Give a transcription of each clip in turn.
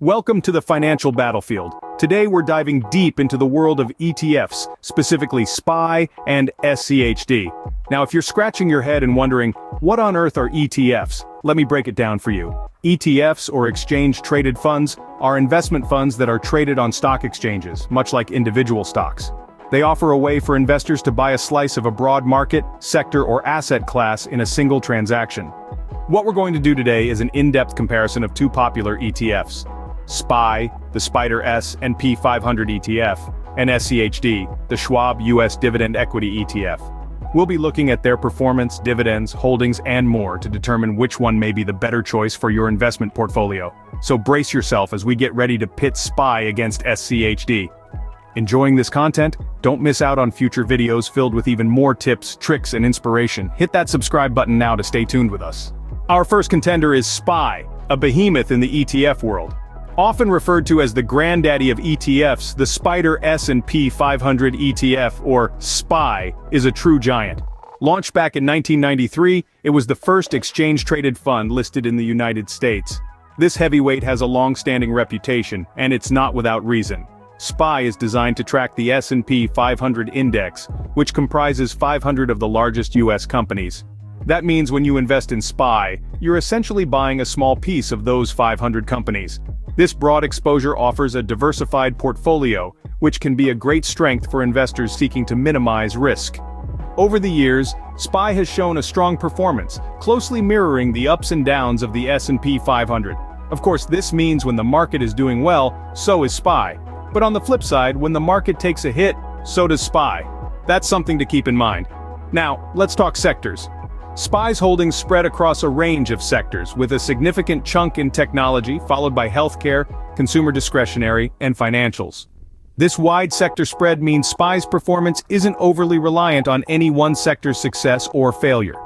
Welcome to the financial battlefield. Today we're diving deep into the world of ETFs, specifically SPY and SCHD. Now if you're scratching your head and wondering, what on earth are ETFs? Let me break it down for you. ETFs, or exchange-traded funds, are investment funds that are traded on stock exchanges, much like individual stocks. They offer a way for investors to buy a slice of a broad market, sector, or asset class in a single transaction. What we're going to do today is an in-depth comparison of two popular ETFs. SPY, the SPDR S&P 500 ETF, and SCHD, the Schwab U.S. Dividend Equity ETF. We'll be looking at their performance, dividends, holdings, and more to determine which one may be the better choice for your investment portfolio. So brace yourself as we get ready to pit SPY against SCHD. Enjoying this content? Don't miss out on future videos filled with even more tips, tricks, and inspiration. Hit that subscribe button now to stay tuned with us. Our first contender is SPY, a behemoth in the ETF world. Often referred to as the granddaddy of ETFs, the SPDR S&P 500 ETF, or SPY, is a true giant. Launched back in 1993, it was the first exchange-traded fund listed in the United States. This heavyweight has a long-standing reputation, and it's not without reason. SPY is designed to track the S&P 500 index, which comprises 500 of the largest U.S. companies. That means when you invest in SPY, you're essentially buying a small piece of those 500 companies. This broad exposure offers a diversified portfolio, which can be a great strength for investors seeking to minimize risk. Over the years, SPY has shown a strong performance, closely mirroring the ups and downs of the S&P 500. Of course, this means when the market is doing well, so is SPY. But on the flip side, when the market takes a hit, so does SPY. That's something to keep in mind. Now, let's talk sectors. SPY's holdings spread across a range of sectors, with a significant chunk in technology, followed by healthcare, consumer discretionary, and financials. This wide sector spread means SPY's performance isn't overly reliant on any one sector's success or failure.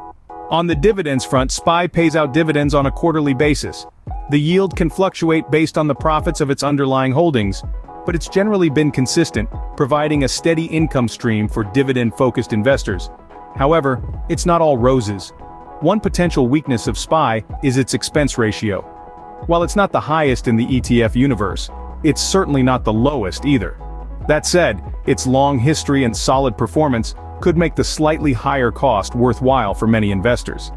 On the dividends front, SPY pays out dividends on a quarterly basis. The yield can fluctuate based on the profits of its underlying holdings, but it's generally been consistent, providing a steady income stream for dividend-focused investors. However, it's not all roses. One potential weakness of SPY is its expense ratio. While it's not the highest in the ETF universe, it's certainly not the lowest either. That said, its long history and solid performance could make the slightly higher cost worthwhile for many investors.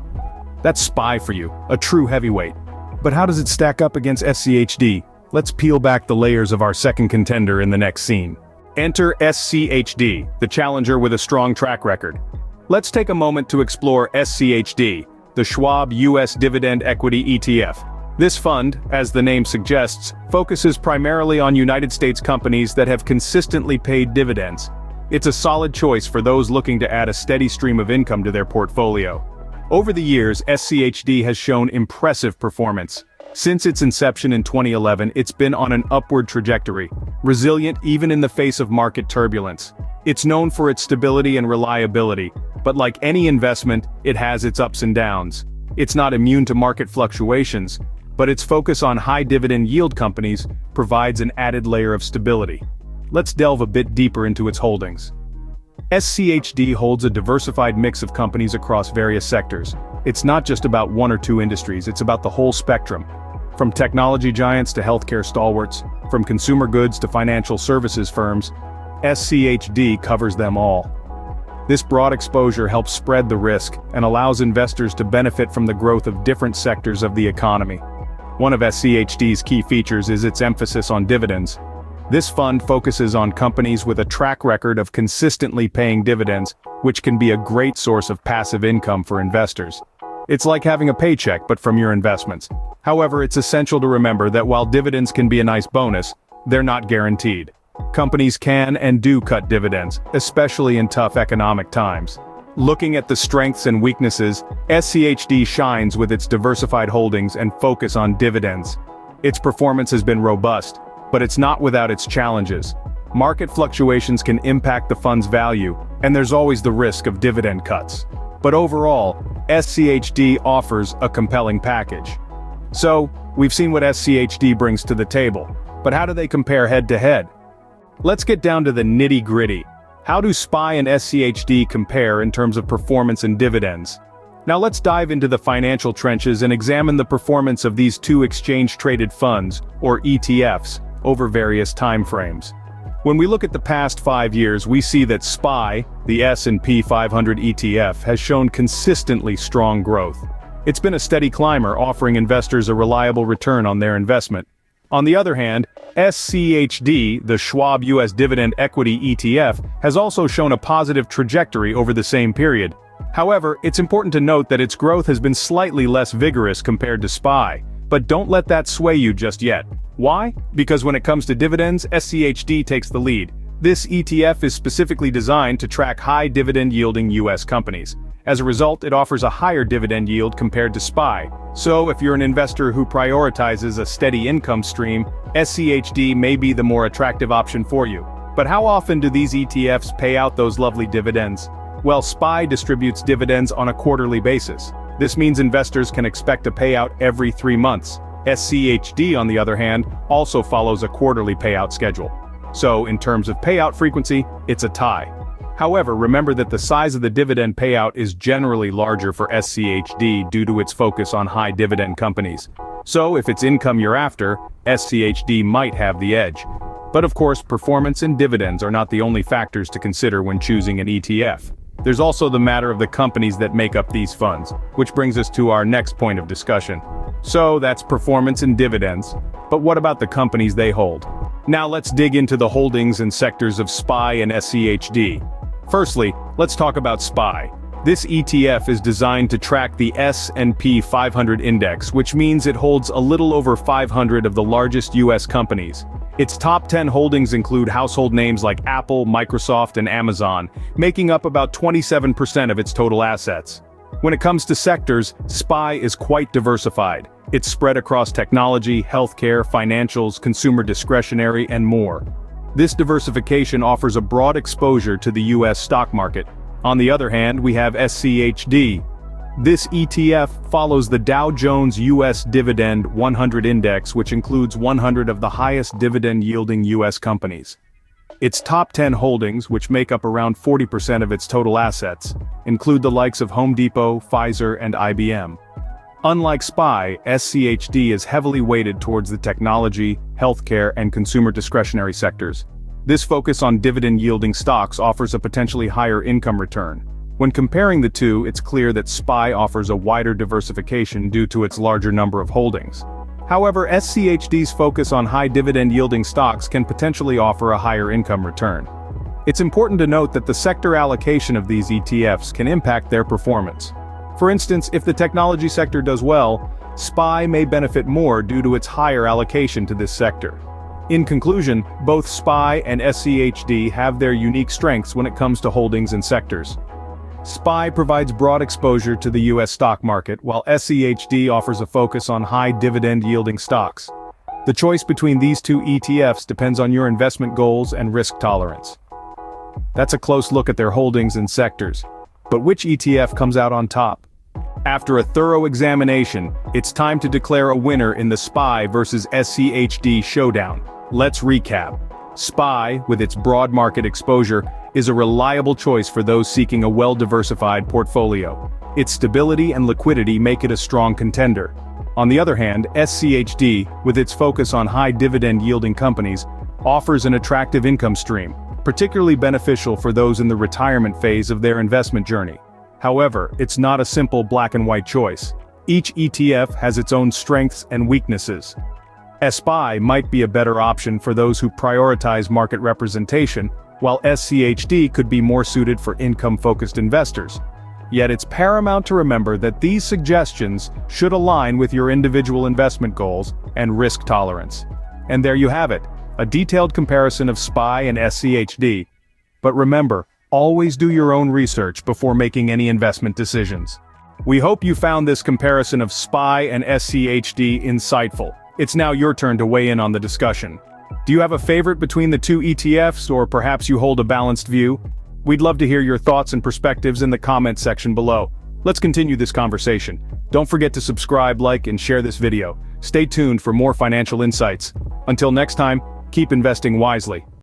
That's SPY for you, a true heavyweight. But how does it stack up against SCHD? Let's peel back the layers of our second contender in the next scene. Enter SCHD, the challenger with a strong track record. Let's take a moment to explore SCHD, the Schwab U.S. Dividend Equity ETF. This fund, as the name suggests, focuses primarily on United States companies that have consistently paid dividends. It's a solid choice for those looking to add a steady stream of income to their portfolio. Over the years, SCHD has shown impressive performance. Since its inception in 2011, it's been on an upward trajectory, resilient even in the face of market turbulence. It's known for its stability and reliability, but like any investment, it has its ups and downs. It's not immune to market fluctuations, but its focus on high dividend yield companies provides an added layer of stability. Let's delve a bit deeper into its holdings. SCHD holds a diversified mix of companies across various sectors. It's not just about one or two industries, it's about the whole spectrum. From technology giants to healthcare stalwarts, from consumer goods to financial services firms, SCHD covers them all. This broad exposure helps spread the risk and allows investors to benefit from the growth of different sectors of the economy. One of SCHD's key features is its emphasis on dividends. This fund focuses on companies with a track record of consistently paying dividends, which can be a great source of passive income for investors. It's like having a paycheck but from your investments. However, it's essential to remember that while dividends can be a nice bonus, they're not guaranteed. Companies can and do cut dividends, especially in tough economic times. Looking at the strengths and weaknesses, SCHD shines with its diversified holdings and focus on dividends. Its performance has been robust, but it's not without its challenges. Market fluctuations can impact the fund's value, and there's always the risk of dividend cuts. But overall, SCHD offers a compelling package. So, we've seen what SCHD brings to the table, but how do they compare head-to-head? Let's get down to the nitty-gritty. How do SPY and SCHD compare in terms of performance and dividends? Now let's dive into the financial trenches and examine the performance of these two exchange-traded funds, or ETFs, over various time frames. When we look at the past 5 years, we see that SPY, the S&P 500 ETF, has shown consistently strong growth. It's been a steady climber, offering investors a reliable return on their investment. On the other hand, SCHD, the Schwab U.S. Dividend Equity ETF, has also shown a positive trajectory over the same period. However, it's important to note that its growth has been slightly less vigorous compared to SPY. But don't let that sway you just yet. Why? Because when it comes to dividends, SCHD takes the lead. This ETF is specifically designed to track high dividend-yielding U.S. companies. As a result, it offers a higher dividend yield compared to SPY. So, if you're an investor who prioritizes a steady income stream, SCHD may be the more attractive option for you. But how often do these ETFs pay out those lovely dividends? Well, SPY distributes dividends on a quarterly basis. This means investors can expect a payout every 3 months. SCHD, on the other hand, also follows a quarterly payout schedule. So, in terms of payout frequency, it's a tie. However, remember that the size of the dividend payout is generally larger for SCHD due to its focus on high dividend companies. So, if it's income you're after, SCHD might have the edge. But of course, performance and dividends are not the only factors to consider when choosing an ETF. There's also the matter of the companies that make up these funds, which brings us to our next point of discussion. So that's performance and dividends, but what about the companies they hold? Now let's dig into the holdings and sectors of SPY and SCHD. Firstly, let's talk about SPY. This ETF is designed to track the S&P 500 index, which means it holds a little over 500 of the largest U.S. companies. Its top 10 holdings include household names like Apple, Microsoft, and Amazon, making up about 27% of its total assets. When it comes to sectors, SPY is quite diversified. It's spread across technology, healthcare, financials, consumer discretionary, and more. This diversification offers a broad exposure to the U.S. stock market. On the other hand, we have SCHD. This ETF follows the Dow Jones U.S. Dividend 100 Index, which includes 100 of the highest dividend-yielding U.S. companies. Its top 10 holdings, which make up around 40% of its total assets, include the likes of Home Depot, Pfizer, and IBM. Unlike SPY, SCHD is heavily weighted towards the technology, healthcare, and consumer discretionary sectors. This focus on dividend-yielding stocks offers a potentially higher income return. When comparing the two, it's clear that SPY offers a wider diversification due to its larger number of holdings. However, SCHD's focus on high dividend-yielding stocks can potentially offer a higher income return. It's important to note that the sector allocation of these ETFs can impact their performance. For instance, if the technology sector does well, SPY may benefit more due to its higher allocation to this sector. In conclusion, both SPY and SCHD have their unique strengths when it comes to holdings and sectors. SPY provides broad exposure to the U.S. stock market, while SCHD offers a focus on high dividend-yielding stocks. The choice between these two ETFs depends on your investment goals and risk tolerance. That's a close look at their holdings and sectors. But which ETF comes out on top? After a thorough examination, it's time to declare a winner in the SPY versus SCHD showdown. Let's recap. SPY, with its broad market exposure, is a reliable choice for those seeking a well-diversified portfolio. Its stability and liquidity make it a strong contender. On the other hand, SCHD, with its focus on high dividend-yielding companies, offers an attractive income stream, particularly beneficial for those in the retirement phase of their investment journey. However, it's not a simple black-and-white choice. Each ETF has its own strengths and weaknesses. SPY might be a better option for those who prioritize market representation, while SCHD could be more suited for income-focused investors. Yet it's paramount to remember that these suggestions should align with your individual investment goals and risk tolerance. And there you have it, a detailed comparison of SPY and SCHD. But remember, always do your own research before making any investment decisions. We hope you found this comparison of SPY and SCHD insightful. It's now your turn to weigh in on the discussion. Do you have a favorite between the two ETFs, or perhaps you hold a balanced view? We'd love to hear your thoughts and perspectives in the comments section below. Let's continue this conversation. Don't forget to subscribe, like, and share this video. Stay tuned for more financial insights. Until next time, keep investing wisely.